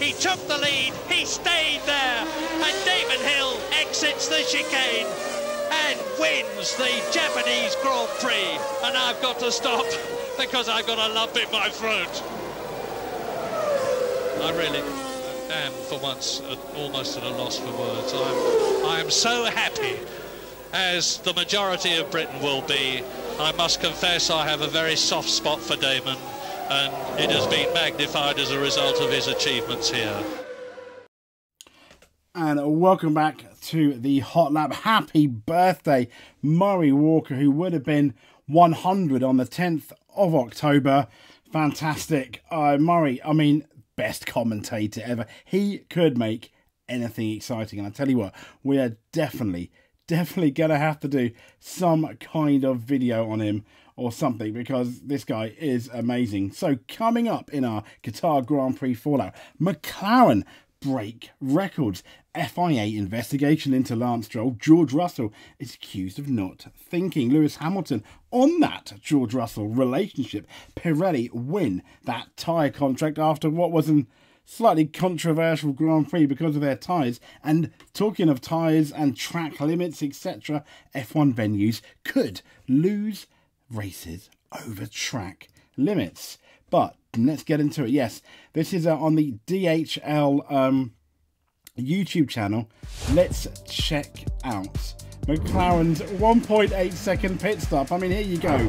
He took the lead, he stayed there, and David Hill exits the chicane and wins the Japanese Grand Prix. And I've got to stop because I've got a lump in my throat. I really am, for once, almost at a loss for words. I am so happy, as the majority of Britain will be. I must confess I have a very soft spot for Damon, and it has been magnified as a result of his achievements here. And welcome back to the Hot Lap. Happy birthday, Murray Walker, who would have been 100 on the 10th of October. Fantastic. Murray, I mean, best commentator ever. He could make anything exciting. And I tell you what, we are definitely going to have to do some kind of video on him or something, because this guy is amazing. So coming up in our Qatar Grand Prix fallout, McLaren break records, FIA investigation into Lance Stroll, George Russell is accused of not thinking, Lewis Hamilton on that George Russell relationship, Pirelli win that tyre contract after what was a slightly controversial Grand Prix because of their tyres. And talking of tyres and track limits, etc., F1 venues could lose races over track limits. But let's get into it. Yes, this is on the DHL YouTube channel. Let's check out McLaren's 1.8 second pit stop. I mean, here you go.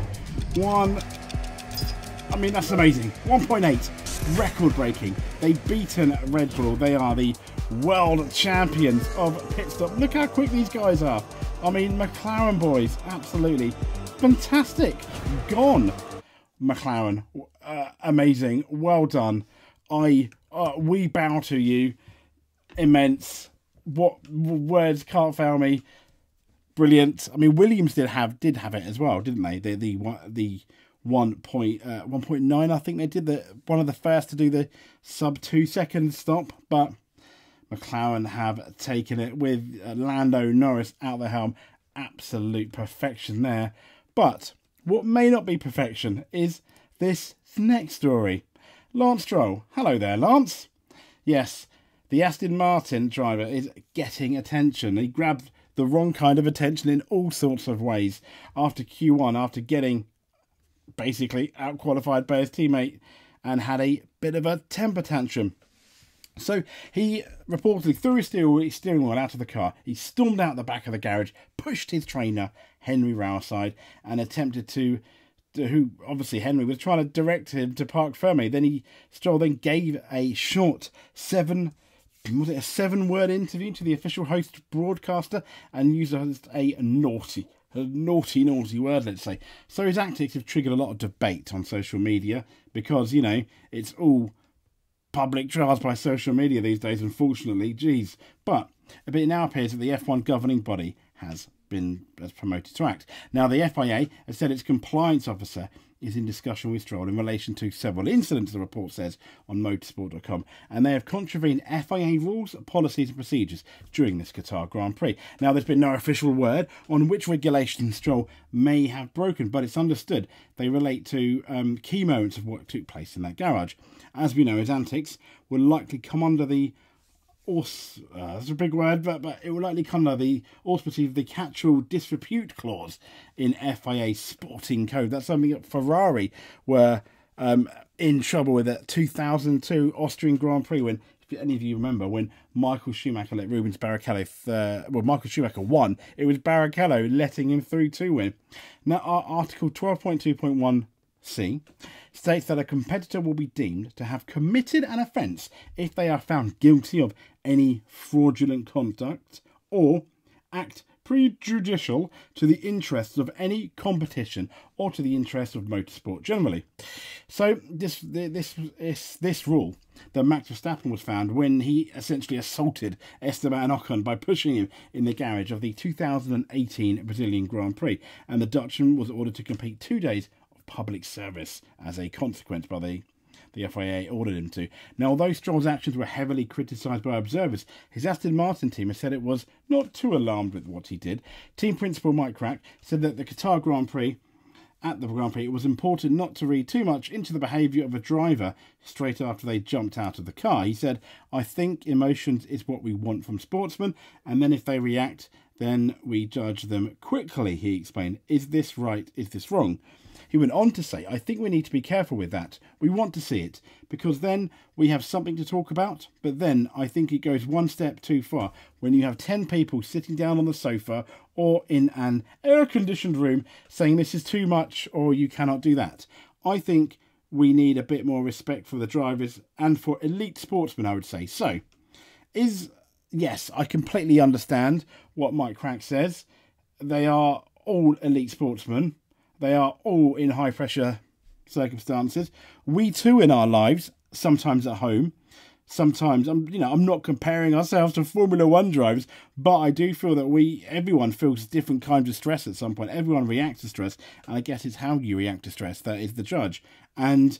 I mean, that's amazing. 1.8, record breaking. They've beaten Red Bull. They are the world champions of pit stop. Look how quick these guys are. I mean, McLaren boys, absolutely fantastic. Gone, McLaren. Amazing. Well done. We bow to you. Immense. What words can't fail me. Brilliant. I mean, Williams did have it as well, didn't they? The 1.9. I think they did one of the first to do the sub 2 second stop, but McLaren have taken it with Lando Norris out the helm. Absolute perfection there. But what may not be perfection is this next story. Lance Stroll. Hello there, Lance. Yes, the Aston Martin driver is getting attention. He grabbed the wrong kind of attention in all sorts of ways after Q1, after getting basically outqualified by his teammate and had a bit of a temper tantrum. So he reportedly threw his steering wheel out of the car. He stormed out the back of the garage, pushed his trainer, Henry Rowe, aside, and attempted to who obviously Henry was trying to direct him to park firmly. Stroll then gave a short 7-word interview to the official host broadcaster and used a naughty word, let's say. So his antics have triggered a lot of debate on social media because, you know, it's all public trials by social media these days, unfortunately. Geez. But it now appears that the F1 governing body has promoted to act. Now, the FIA has said its compliance officer is in discussion with Stroll in relation to several incidents, the report says on motorsport.com, and they have contravened FIA rules, policies and procedures during this Qatar Grand Prix. Now, there's been no official word on which regulations Stroll may have broken, but it's understood they relate to key moments of what took place in that garage. As we know, his antics will likely come under the that's a big word, but it will likely come under the auspices of the catch-all disrepute clause in FIA sporting code. That's something that Ferrari were in trouble with at 2002 Austrian Grand Prix, when, if any of you remember, when Michael Schumacher let Rubens Barrichello, Michael Schumacher won, it was Barrichello letting him through to win. Now, Article 12.2.1c states that a competitor will be deemed to have committed an offence if they are found guilty of any fraudulent conduct or act prejudicial to the interests of any competition or to the interests of motorsport generally. So this rule that Max Verstappen was found when he essentially assaulted Esteban Ocon by pushing him in the garage of the 2018 Brazilian Grand Prix, and the Dutchman was ordered to complete 2 days of public service as a consequence by the FIA ordered him to. Now, although Stroll's actions were heavily criticised by observers, his Aston Martin team has said it was not too alarmed with what he did. Team principal Mike Crack said that the Qatar Grand Prix at the Grand Prix, it was important not to read too much into the behaviour of a driver straight after they jumped out of the car. He said, I think emotions is what we want from sportsmen, and then if they react, then we judge them quickly, he explained. Is this right? Is this wrong? He went on to say, I think we need to be careful with that. We want to see it, because then we have something to talk about. But then I think it goes one step too far when you have 10 people sitting down on the sofa or in an air-conditioned room saying this is too much or you cannot do that. I think we need a bit more respect for the drivers and for elite sportsmen, I would say. So, yes, I completely understand what Mike Crack says. They are all elite sportsmen. They are all in high-pressure circumstances. We too, in our lives, sometimes at home, sometimes, I'm not comparing ourselves to Formula One drivers, but I do feel that everyone feels different kinds of stress at some point. Everyone reacts to stress, and I guess it's how you react to stress that is the judge. And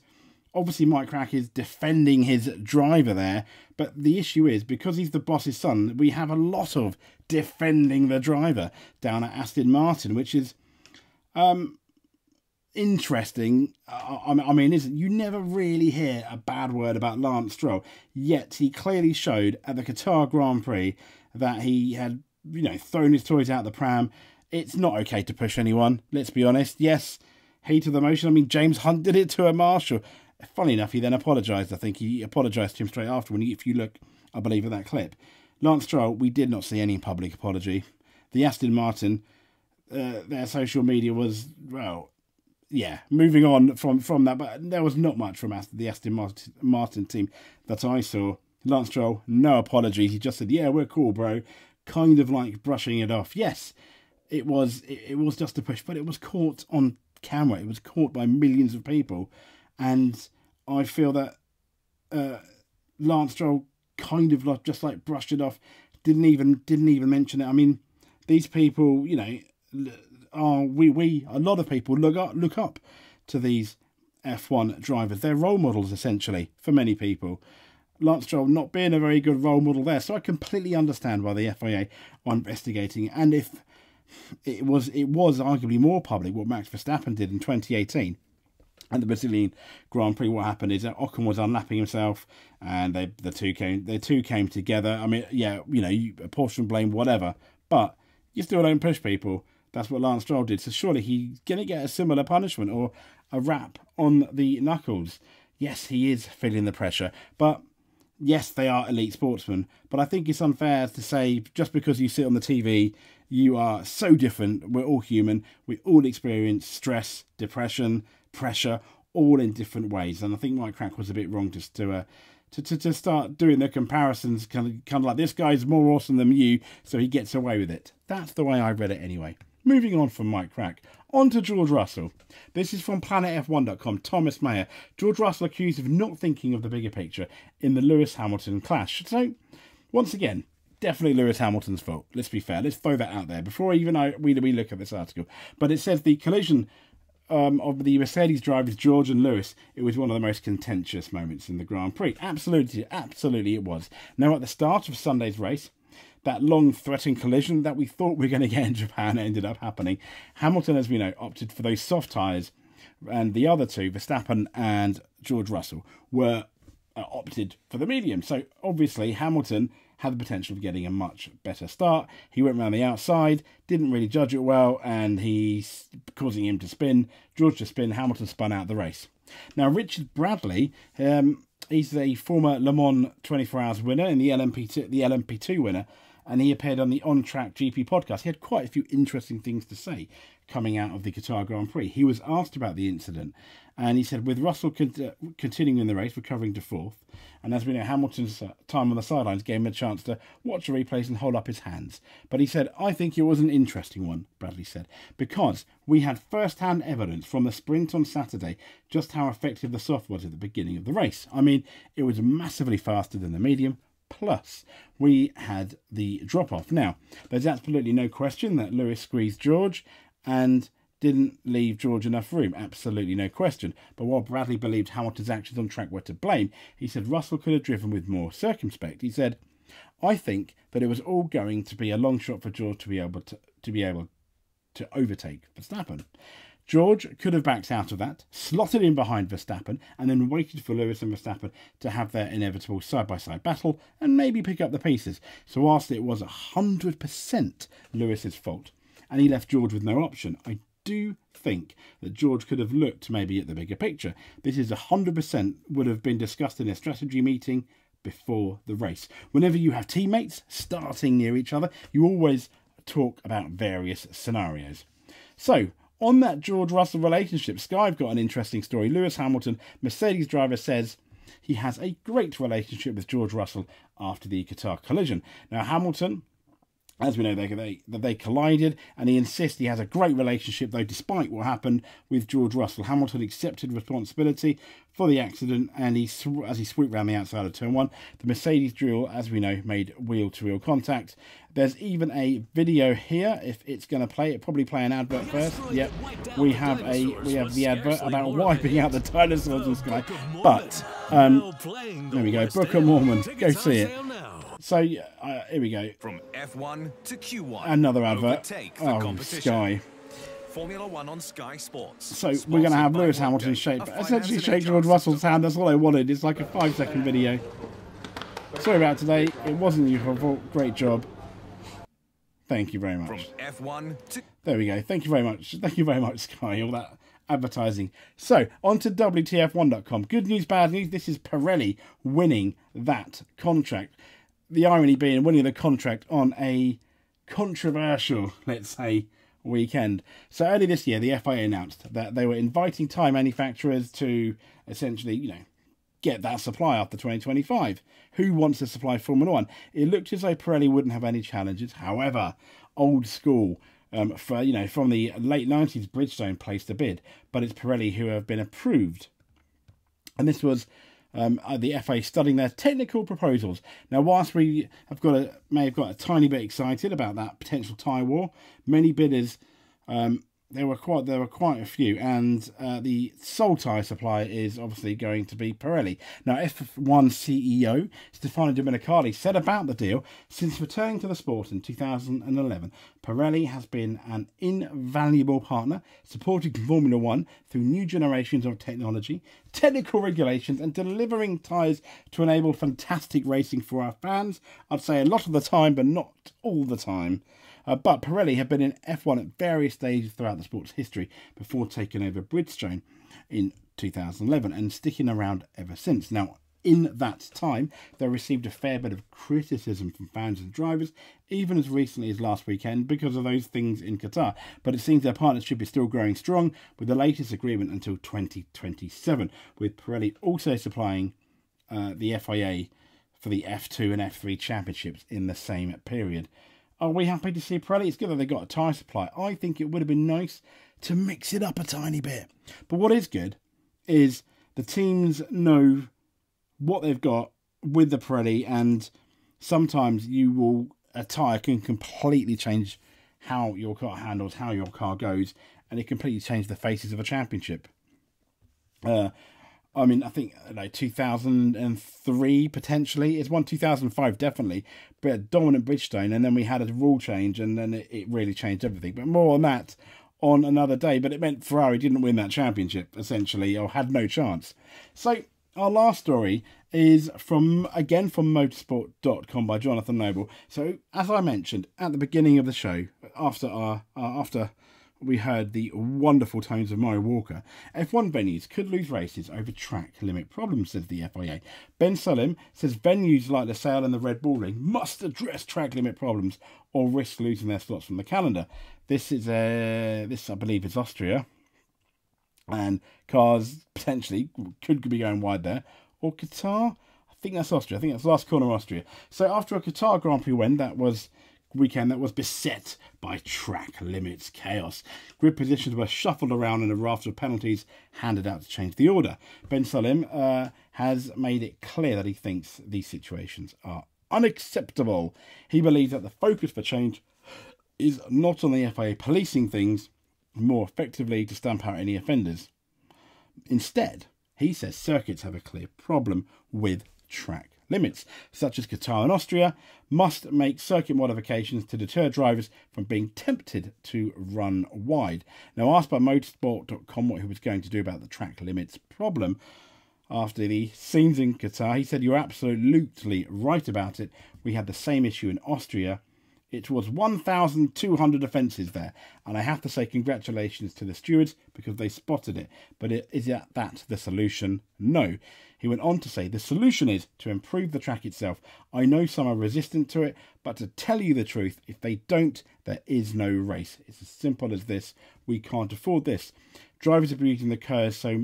obviously, Mike Crack is defending his driver there, but the issue is, because he's the boss's son, we have a lot of defending the driver down at Aston Martin, which is interesting. You never really hear a bad word about Lance Stroll, yet he clearly showed at the Qatar Grand Prix that he had, thrown his toys out the pram. It's not okay to push anyone, let's be honest. Yes, heat of the emotion. James Hunt did it to a marshal. Funny enough, he then apologised. I think he apologised to him straight after. If you look, I believe, at that clip. Lance Stroll, we did not see any public apology. The Aston Martin, their social media was, moving on from that, but there was not much from the Aston Martin team that I saw. Lance Stroll, no apologies. He just said, yeah, we're cool, bro. Kind of like brushing it off. Yes, it was just a push, but it was caught on camera. It was caught by millions of people. And I feel that Lance Stroll kind of just brushed it off. Didn't even mention it. These people, a lot of people look up to these F1 drivers. They're role models, essentially, for many people. Lance Stroll not being a very good role model there. So I completely understand why the FIA are investigating. And if it was arguably more public what Max Verstappen did in 2018 at the Brazilian Grand Prix. What happened is that Ocon was unlapping himself, and the two came together. You apportion blame, whatever, but you still don't push people. That's what Lance Stroll did. So surely he's going to get a similar punishment or a rap on the knuckles. Yes, he is feeling the pressure, but yes, they are elite sportsmen. But I think it's unfair to say just because you sit on the TV, you are so different. We're all human. We all experience stress, depression, pressure, all in different ways. And I think Mike Crack was a bit wrong just to start doing the comparisons, kind of like this guy's more awesome than you, so he gets away with it. That's the way I read it anyway. Moving on from Mike Crack, on to George Russell. This is from planetf1.com, Thomas Mayer. George Russell accused of not thinking of the bigger picture in the Lewis-Hamilton clash. So, once again, definitely Lewis Hamilton's fault. Let's be fair. Let's throw that out there before we look at this article. But it says the collision of the Mercedes drivers, George and Lewis, it was one of the most contentious moments in the Grand Prix. Absolutely it was. Now, at the start of Sunday's race, that long threatened collision that we thought we were going to get in Japan ended up happening. Hamilton, as we know, opted for those soft tyres, and the other two, Verstappen and George Russell, were opted for the medium. So obviously Hamilton had the potential of getting a much better start. He went around the outside, didn't really judge it well, and he's causing him to spin. George to spin, Hamilton spun out the race. Now, Richard Bradley, he's a former Le Mans 24 Hours winner and the LMP2 winner, and he appeared on the On Track GP podcast. He had quite a few interesting things to say coming out of the Qatar Grand Prix. He was asked about the incident, and he said, with Russell continuing in the race, recovering to fourth, and as we know, Hamilton's time on the sidelines gave him a chance to watch the replays and hold up his hands. But he said, I think it was an interesting one, Bradley said, because we had first-hand evidence from the sprint on Saturday just how effective the soft was at the beginning of the race. It was massively faster than the medium, plus we had the drop-off. Now, there's absolutely no question that Lewis squeezed George and didn't leave George enough room. Absolutely no question. But while Bradley believed Hamilton's actions on track were to blame, he said Russell could have driven with more circumspect. He said, I think that it was all going to be a long shot for George to be able to overtake Verstappen. George could have backed out of that, slotted in behind Verstappen, and then waited for Lewis and Verstappen to have their inevitable side-by-side battle and maybe pick up the pieces. So whilst it was 100% Lewis's fault, and he left George with no option, I do think that George could have looked maybe at the bigger picture. This is 100% would have been discussed in a strategy meeting before the race. Whenever you have teammates starting near each other, you always talk about various scenarios. So, on that George-Russell relationship, Sky have got an interesting story. Lewis Hamilton, Mercedes driver, says he has a great relationship with George Russell after the Qatar collision. Now, Hamilton, as we know, they collided, and he insists he has a great relationship, though, despite what happened with George Russell. Hamilton accepted responsibility for the accident, and as he swooped around the outside of turn 1, the Mercedes duel, as we know, made wheel-to-wheel contact. There's even a video here. If it's going to play, it probably play an advert first. Yep, we have the advert about wiping out the dinosaurs in Sky. But there we go. Book of Mormon. Go see it. So here we go. From F1 to Q1. Another advert. Oh, Sky. Formula 1 on Sky Sports. So we're going to have Lewis Hamilton essentially shake George Russell's hand. That's all I wanted. It's like a 5-second video. Sorry about today. It wasn't your fault. Great job. Thank you very much. From F1 to... There we go. Thank you very much. Thank you very much, Sky. All that advertising. So, on to WTF1.com. Good news, bad news. This is Pirelli winning that contract. The irony being winning the contract on a controversial, let's say, weekend. So early this year, the FIA announced that they were inviting tyre manufacturers to essentially, get that supply after 2025. Who wants to supply Formula 1? It looked as though Pirelli wouldn't have any challenges. However, old school, from the late 90s, Bridgestone placed a bid, but it's Pirelli who have been approved. And this was the FA studying their technical proposals. Now, whilst we may have got a tiny bit excited about that potential tyre war, many bidders, there were quite a few, and the sole tyre supplier is obviously going to be Pirelli. Now, F1 CEO Stefano Domenicali said about the deal, since returning to the sport in 2011, Pirelli has been an invaluable partner, supporting Formula 1 through new generations of technology, technical regulations, and delivering tyres to enable fantastic racing for our fans. I'd say a lot of the time, but not all the time. But Pirelli have been in F1 at various stages throughout the sport's history before taking over Bridgestone in 2011 and sticking around ever since. Now, in that time, they received a fair bit of criticism from fans and drivers, even as recently as last weekend, because of those things in Qatar. But it seems their partnership is still growing strong, with the latest agreement until 2027, with Pirelli also supplying the FIA for the F2 and F3 championships in the same period. Are we happy to see Pirelli? It's good that they got a tyre supply. I think it would have been nice to mix it up a tiny bit. But what is good is the teams know what they've got with the Pirelli, and sometimes a tyre can completely change how your car handles, how your car goes, and it completely changed the faces of a championship. I think 2003 potentially. It's won 2005 definitely, but dominant Bridgestone, and then we had a rule change, and then it really changed everything. But more on that on another day. But it meant Ferrari didn't win that championship essentially, or had no chance. So our last story is from motorsport.com by Jonathan Noble. So as I mentioned at the beginning of the show, after we heard the wonderful tones of Murray Walker, F1 venues could lose races over track limit problems, says the FIA. Ben Sullum says venues like the Sale and the Red Bull Ring must address track limit problems or risk losing their slots from the calendar. This I believe is Austria, and cars potentially could be going wide there, or Qatar. I think that's Austria. I think that's last corner Austria. So after a Qatar Grand Prix win, that was beset by track limits chaos. Grid positions were shuffled around and a raft of penalties handed out to change the order. Ben Sullum has made it clear that he thinks these situations are unacceptable. He believes that the focus for change is not on the FIA policing things more effectively to stamp out any offenders. Instead, he says circuits have a clear problem with track limits, such as Qatar and Austria, must make circuit modifications to deter drivers from being tempted to run wide. Now, asked by motorsport.com what he was going to do about the track limits problem after the scenes in Qatar, he said, "You're absolutely right about it. We had the same issue in Austria. It was 1,200 offences there, and I have to say congratulations to the stewards because they spotted it. But is that the solution? No." He went on to say, "The solution is to improve the track itself. I know some are resistant to it, but to tell you the truth, if they don't, there is no race. It's as simple as this. We can't afford this. Drivers abusing the curves so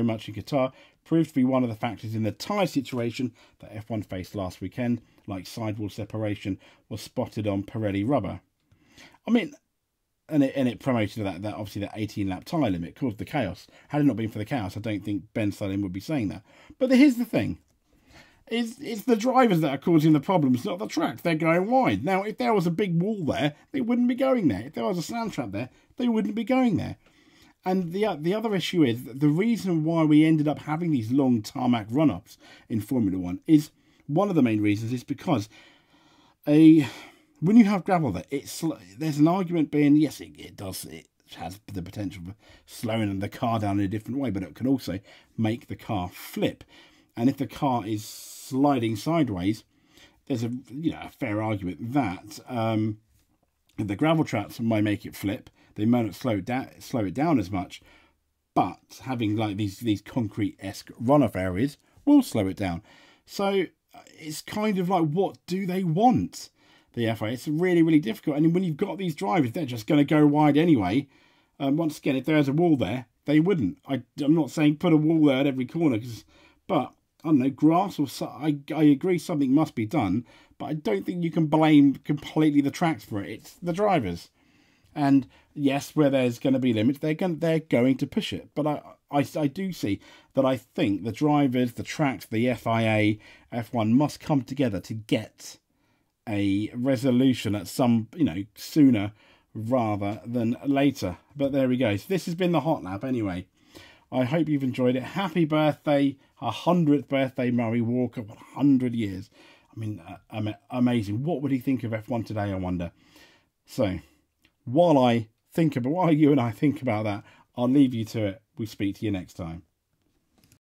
much in Qatar proved to be one of the factors in the tyre situation that F1 faced last weekend, like sidewall separation was spotted on Pirelli rubber." I mean, and it promoted that obviously that 18-lap tyre limit caused the chaos. Had it not been for the chaos, I don't think Ben Sullin would be saying that. But here's the thing. It's the drivers that are causing the problems, not the track. They're going wide. Now, if there was a big wall there, they wouldn't be going there. If there was a sand trap there, they wouldn't be going there. And the other issue is the reason why we ended up having these long tarmac run-ups in Formula 1 is, one of the main reasons is because when you have gravel there, there's an argument being, yes, it has the potential for slowing the car down in a different way, but it can also make the car flip. And if the car is sliding sideways, there's a fair argument that the gravel traps might make it flip. They might not slow it down as much, but having like these concrete-esque run-off areas will slow it down. So it's kind of like, what do they want, the FIA? It's really, really difficult. And when you've got these drivers, they're just going to go wide anyway. Once again, if there's a wall there, they wouldn't. I'm not saying put a wall there at every corner, but I don't know, grass or I agree something must be done, but I don't think you can blame completely the tracks for it. It's the drivers. And yes, where there's going to be limits, they're going to push it. But I do see that I think the drivers, the tracks, the FIA, F1 must come together to get a resolution at some, sooner rather than later. But there we go. So this has been the Hot Lap anyway. I hope you've enjoyed it. Happy birthday, 100th birthday, Murray Walker. 100 years. I mean, amazing. What would he think of F1 today, I wonder? So, while you and I think about that, I'll leave you to it. We'll speak to you next time.